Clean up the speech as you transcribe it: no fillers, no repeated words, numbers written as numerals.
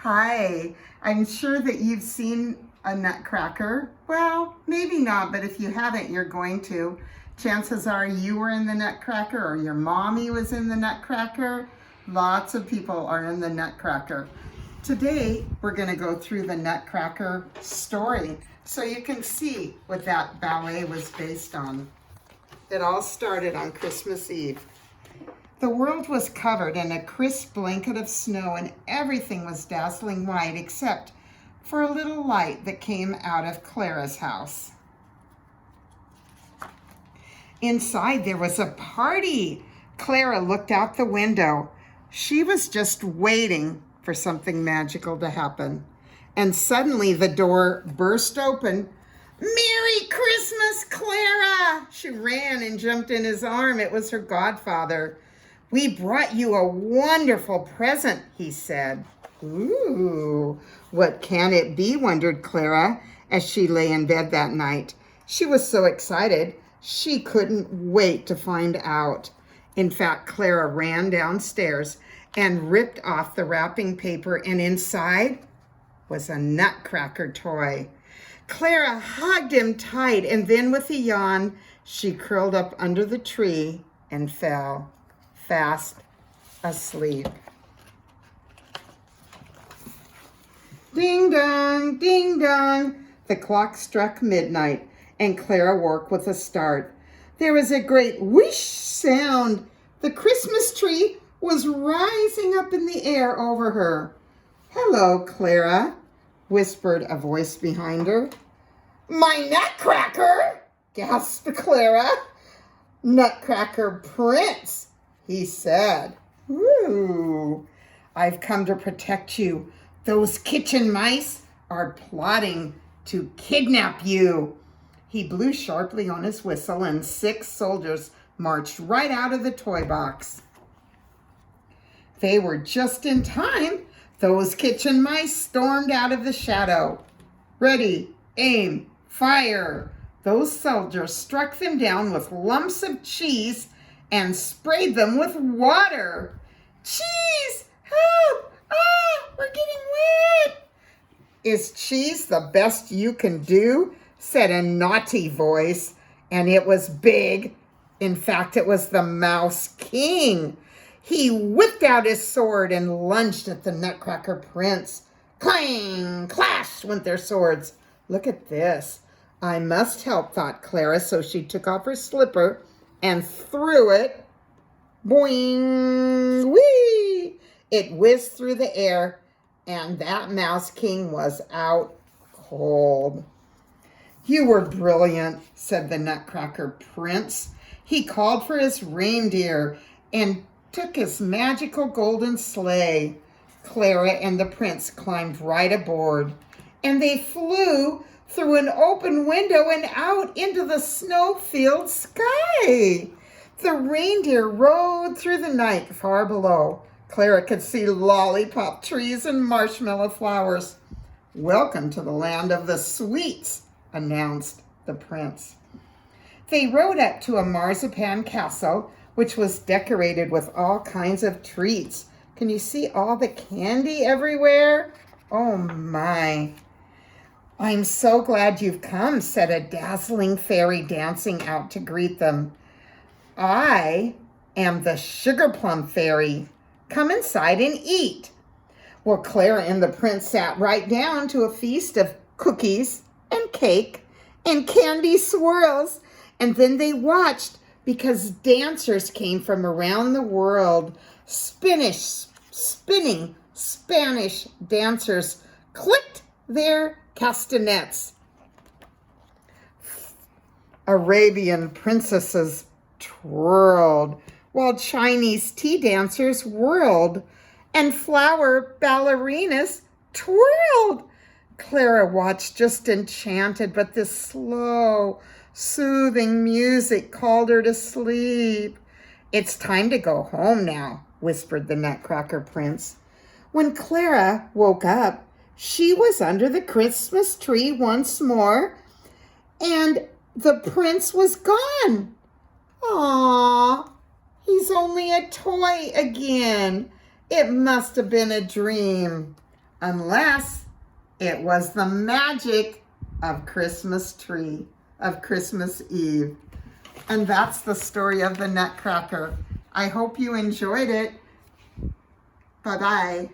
Hi, I'm sure that you've seen a Nutcracker. Well, maybe not, but if you haven't, you're going to. Chances are you were in the Nutcracker or your mommy was in the Nutcracker. Lots of people are in the Nutcracker. Today, we're going to go through the Nutcracker story so you can see what that ballet was based on. It all started on Christmas Eve. The world was covered in a crisp blanket of snow and everything was dazzling white except for a little light that came out of Clara's house. Inside there was a party. Clara looked out the window. She was just waiting for something magical to happen. And suddenly the door burst open. "Merry Christmas, Clara!" She ran and jumped in his arm. It was her godfather. "We brought you a wonderful present," he said. "Ooh, what can it be?" wondered Clara as she lay in bed that night. She was so excited, she couldn't wait to find out. In fact, Clara ran downstairs and ripped off the wrapping paper, and inside was a Nutcracker toy. Clara hugged him tight, and then with a yawn, she curled up under the tree and fell fast asleep. Ding dong, ding dong. The clock struck midnight and Clara woke with a start. There was a great whoosh sound. The Christmas tree was rising up in the air over her. "Hello, Clara," whispered a voice behind her. "My Nutcracker!" gasped Clara. "Nutcracker Prince," he said. "Ooh, I've come to protect you. Those kitchen mice are plotting to kidnap you." He blew sharply on his whistle and 6 soldiers marched right out of the toy box. They were just in time. Those kitchen mice stormed out of the shadow. "Ready, aim, fire." Those soldiers struck them down with lumps of cheese and sprayed them with water. "Cheese! Help! Ah, we're getting wet!" "Is cheese the best you can do?" said a naughty voice, and it was big. In fact, it was the Mouse King. He whipped out his sword and lunged at the Nutcracker Prince. Clang! Clash went their swords. "Look at this. I must help," thought Clara, so she took off her slipper and threw it. Boing! Whee! It whizzed through the air, and that Mouse King was out cold. "You were brilliant," said the Nutcracker Prince. He called for his reindeer and took his magical golden sleigh. Clara and the prince climbed right aboard, and they flew through an open window and out into the snow-filled sky. The reindeer rode through the night far below. Clara could see lollipop trees and marshmallow flowers. "Welcome to the land of the sweets," announced the prince. They rode up to a marzipan castle, which was decorated with all kinds of treats. Can you see all the candy everywhere? Oh my. "I'm so glad you've come," said a dazzling fairy dancing out to greet them. "I am the Sugar Plum Fairy. Come inside and eat." Well, Clara and the prince sat right down to a feast of cookies and cake and candy swirls, and then they watched because dancers came from around the world. Spinning Spanish dancers clicked their castanets. Arabian princesses twirled, while Chinese tea dancers whirled, and flower ballerinas twirled. Clara watched just enchanted, but this slow, soothing music called her to sleep. "It's time to go home now," whispered the Nutcracker Prince. When Clara woke up, she was under the Christmas tree once more, and the prince was gone. "Aw, he's only a toy again. It must have been a dream." unless it was the magic of Christmas Eve. And that's the story of the Nutcracker. I hope you enjoyed it. Bye-bye.